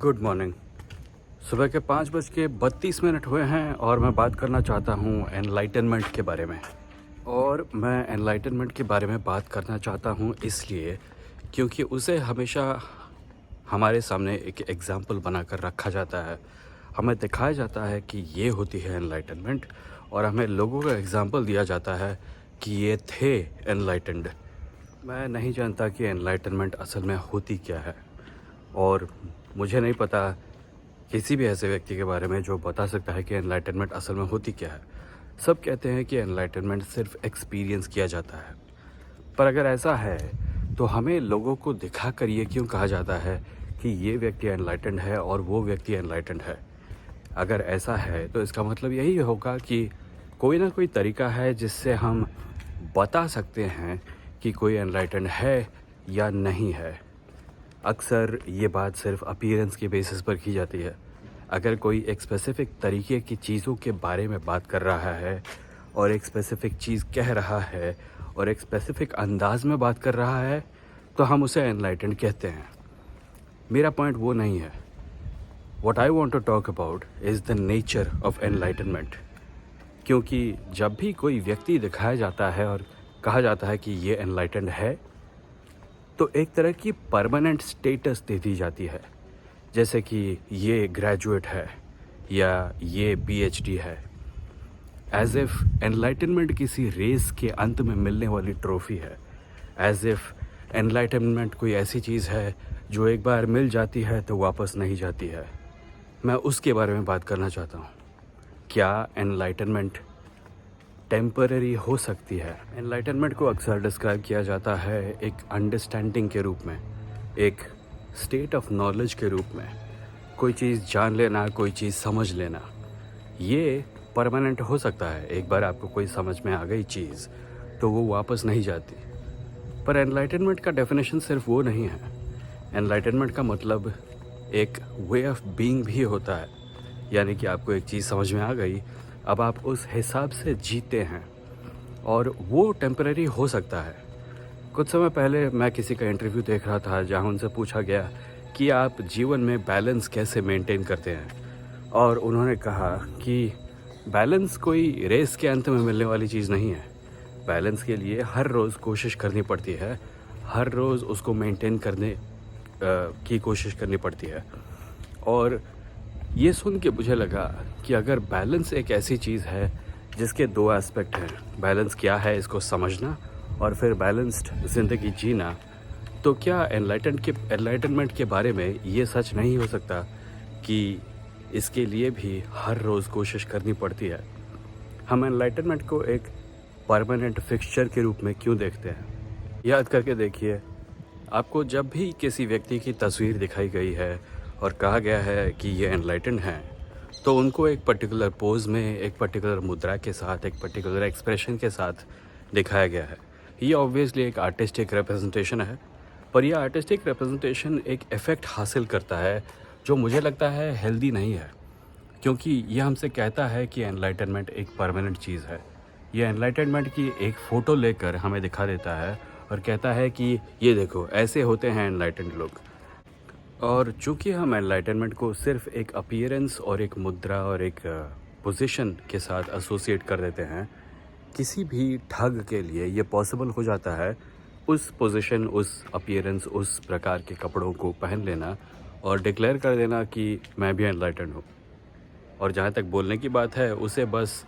Good morning. सुबह के 5:32 हुए हैं और मैं बात करना चाहता हूँ एनलाइटनमेंट के बारे में। और मैं एनलाइटनमेंट के बारे में बात करना चाहता हूँ इसलिए क्योंकि उसे हमेशा हमारे सामने एक एग्ज़ाम्पल बनाकर रखा जाता है। हमें दिखाया जाता है कि ये होती है एनलाइटनमेंट और हमें लोगों का एग्ज़ाम्पल दिया जाता है कि ये थे एनलाइटेंड। मैं नहीं जानता कि एनलाइटनमेंट असल में होती क्या है और मुझे नहीं पता किसी भी ऐसे व्यक्ति के बारे में जो बता सकता है कि एनलाइटनमेंट असल में होती क्या है। सब कहते हैं कि एनलाइटनमेंट सिर्फ एक्सपीरियंस किया जाता है, पर अगर ऐसा है तो हमें लोगों को दिखा कर ये क्यों कहा जाता है कि ये व्यक्ति एनलाइटेंड है और वो व्यक्ति एनलाइटेंड है। अगर ऐसा है तो इसका मतलब यही होगा कि कोई ना कोई तरीका है जिससे हम बता सकते हैं कि कोई एनलाइटेंड है या नहीं है। अक्सर ये बात सिर्फ अपीयरेंस के बेसिस पर की जाती है। अगर कोई एक स्पेसिफ़िक तरीके की चीज़ों के बारे में बात कर रहा है और एक स्पेसिफ़िक चीज़ कह रहा है और एक स्पेसिफ़िक अंदाज़ में बात कर रहा है तो हम उसे एनलाइटेंड कहते हैं। मेरा पॉइंट वो नहीं है। What I want to talk about is the nature of enlightenment. क्योंकि जब भी कोई व्यक्ति दिखाया जाता है और कहा जाता है कि ये एनलाइटेंड है तो एक तरह की परमानेंट स्टेटस दे दी जाती है, जैसे कि ये ग्रेजुएट है या ये पीएचडी है। एज इफ़ एनलाइटनमेंट किसी रेस के अंत में मिलने वाली ट्रॉफ़ी है। एज इफ़ एनलाइटनमेंट कोई ऐसी चीज़ है जो एक बार मिल जाती है तो वापस नहीं जाती है। मैं उसके बारे में बात करना चाहता हूँ। क्या एनलाइटनमेंट टेम्पररी हो सकती है? एनलाइटनमेंट को अक्सर डिस्क्राइब किया जाता है एक अंडरस्टैंडिंग के रूप में, एक स्टेट ऑफ नॉलेज के रूप में। कोई चीज़ जान लेना, कोई चीज़ समझ लेना, ये परमानेंट हो सकता है। एक बार आपको कोई समझ में आ गई चीज़ तो वो वापस नहीं जाती। पर एनलाइटनमेंट का डेफिनेशन सिर्फ वो नहीं है। एनलाइटनमेंट का मतलब एक वे ऑफ बीइंग भी होता है। यानी कि आपको एक चीज़ समझ में आ गई, अब आप उस हिसाब से जीते हैं और वो टेम्पररी हो सकता है। कुछ समय पहले मैं किसी का इंटरव्यू देख रहा था जहाँ उनसे पूछा गया कि आप जीवन में बैलेंस कैसे मेंटेन करते हैं, और उन्होंने कहा कि बैलेंस कोई रेस के अंत में मिलने वाली चीज़ नहीं है। बैलेंस के लिए हर रोज़ कोशिश करनी पड़ती है, हर रोज़ उसको मेंटेन करने की कोशिश करनी पड़ती है। और ये सुन के मुझे लगा कि अगर बैलेंस एक ऐसी चीज़ है जिसके दो एस्पेक्ट हैं, बैलेंस क्या है इसको समझना और फिर बैलेंस्ड ज़िंदगी जीना, तो क्या एनलाइटनमेंट के बारे में ये सच नहीं हो सकता कि इसके लिए भी हर रोज़ कोशिश करनी पड़ती है? हम एनलाइटनमेंट को एक परमानेंट फिक्सचर के रूप में क्यों देखते हैं? याद करके देखिए, आपको जब भी किसी व्यक्ति की तस्वीर दिखाई गई है और कहा गया है कि ये एनलाइटेंड हैं, तो उनको एक पर्टिकुलर पोज़ में, एक पर्टिकुलर मुद्रा के साथ, एक पर्टिकुलर एक्सप्रेशन के साथ दिखाया गया है। ये ऑब्वियसली एक आर्टिस्टिक रिप्रेजेंटेशन है, पर यह आर्टिस्टिक रिप्रेजेंटेशन एक इफ़ेक्ट हासिल करता है जो मुझे लगता है हेल्दी नहीं है। क्योंकि ये हमसे कहता है कि एनलाइटनमेंट एक परमानेंट चीज़ है। ये एनलाइटनमेंट की एक फ़ोटो लेकर हमें दिखा देता है और कहता है कि ये देखो, ऐसे होते हैं एनलाइटेंड लोग। और चूँकि हम एनलाइटनमेंट को सिर्फ एक अपीयरेंस और एक मुद्रा और एक पोजीशन के साथ एसोसिएट कर देते हैं, किसी भी ठग के लिए ये पॉसिबल हो जाता है उस पोजीशन, उस अपीयरेंस, उस प्रकार के कपड़ों को पहन लेना और डिक्लेयर कर देना कि मैं भी एनलाइटेंड हूँ। और जहाँ तक बोलने की बात है, उसे बस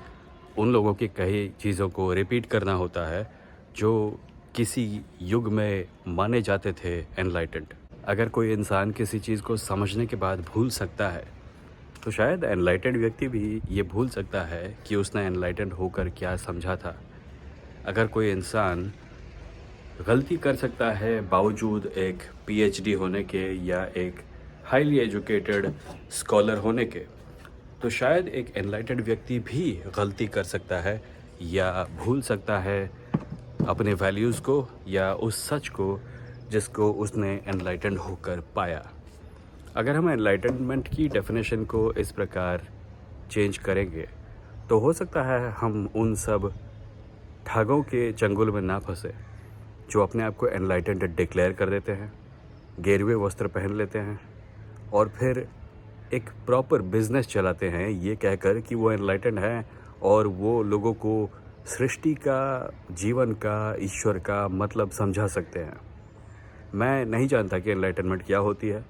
उन लोगों की कही चीज़ों को रिपीट करना होता है जो किसी युग में माने जाते थे एनलाइटेंड। अगर कोई इंसान किसी चीज़ को समझने के बाद भूल सकता है, तो शायद एनलाइटेंड व्यक्ति भी ये भूल सकता है कि उसने एनलाइटेंड होकर क्या समझा था। अगर कोई इंसान गलती कर सकता है बावजूद एक पीएचडी होने के या एक हाईली एजुकेटेड स्कॉलर होने के, तो शायद एक एनलाइटेंड व्यक्ति भी गलती कर सकता है या भूल सकता है अपने वैल्यूज़ को या उस सच को जिसको उसने एनलाइटेंड होकर पाया। अगर हम एनलाइटनमेंट की डेफिनेशन को इस प्रकार चेंज करेंगे तो हो सकता है हम उन सब ठगों के चंगुल में ना फंसे जो अपने आप को एनलाइटेंड डिक्लेयर कर देते हैं, गेरुए वस्त्र पहन लेते हैं और फिर एक प्रॉपर बिजनेस चलाते हैं ये कहकर कि वो एनलाइटेंड हैं और वो लोगों को सृष्टि का, जीवन का, ईश्वर का मतलब समझा सकते हैं। मैं नहीं जानता कि एनलाइटनमेंट क्या होती है,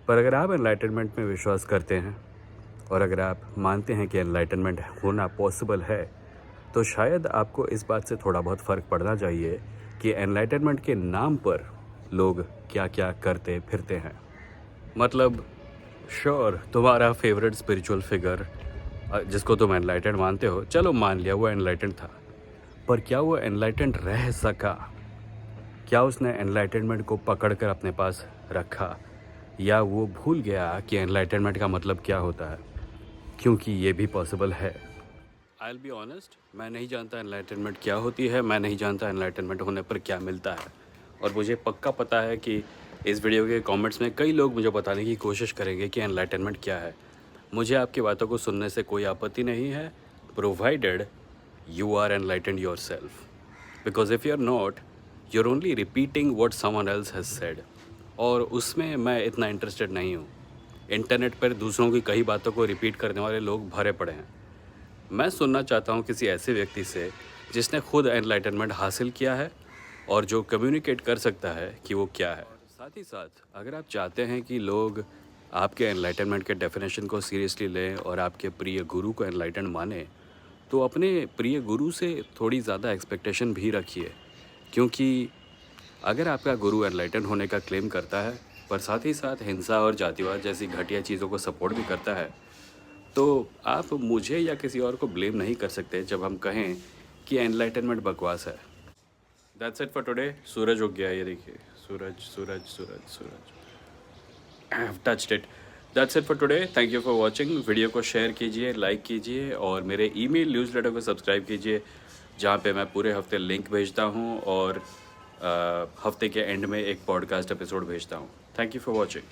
पर अगर आप एनलाइटनमेंट में विश्वास करते हैं और अगर आप मानते हैं कि एनलाइटनमेंट होना पॉसिबल है, तो शायद आपको इस बात से थोड़ा बहुत फ़र्क पड़ना चाहिए कि एनलाइटनमेंट के नाम पर लोग क्या क्या करते फिरते हैं। मतलब श्योर तुम्हारा फेवरेट स्पिरिचुअल फिगर जिसको तुम एनलाइटेंड मानते हो, चलो मान लिया वो एनलाइटेंड था, पर क्या वो एनलाइटेंड रह सका? क्या उसने एनलाइटनमेंट को पकड़ कर अपने पास रखा, या वो भूल गया कि एनलाइटनमेंट का मतलब क्या होता है? क्योंकि ये भी पॉसिबल है। आई विल बी ऑनेस्ट, मैं नहीं जानता एनलाइटनमेंट क्या होती है, मैं नहीं जानता एनलाइटनमेंट होने पर क्या मिलता है, और मुझे पक्का पता है कि इस वीडियो के कमेंट्स में कई लोग मुझे बताने की कोशिश करेंगे कि एनलाइटनमेंट क्या है। मुझे आपकी बातों को सुनने से कोई आपत्ति नहीं है, provided you are enlightened yourself, because if you are not, you are only repeating what someone else has said, और उसमें मैं इतना इंटरेस्टेड नहीं हूँ। इंटरनेट पर दूसरों की कई बातों को रिपीट करने वाले लोग भरे पड़े हैं। मैं सुनना चाहता हूँ किसी ऐसे व्यक्ति से जिसने खुद एनलाइटनमेंट हासिल किया है और जो कम्युनिकेट कर सकता है कि वो क्या है। साथ ही साथ अगर आप चाहते हैं कि लोग आपके एनलाइटनमेंट के डेफिनेशन को सीरियसली लें और आपके प्रिय गुरु को एनलाइटन माने, तो अपने प्रिय गुरु से थोड़ी ज़्यादा एक्सपेक्टेशन भी रखिए, क्योंकि अगर आपका गुरु एनलाइटन होने का क्लेम करता है पर साथ ही साथ हिंसा और जातिवाद जैसी घटिया चीज़ों को सपोर्ट भी करता है, तो आप मुझे या किसी और को ब्लेम नहीं कर सकते जब हम कहें कि एनलाइटनमेंट बकवास है। That's it for today. सूरज उग गया, ये देखिए, सूरज सूरज सूरज सूरज, I have touched it. That's it for today, thank you for watching. Video को शेयर कीजिए, लाइक कीजिए और मेरे ईमेल न्यूज़लेटर को सब्सक्राइब कीजिए, जहाँ पे मैं पूरे हफ्ते लिंक भेजता हूँ और हफ्ते के एंड में एक पॉडकास्ट एपिसोड भेजता हूँ। Thank you for watching.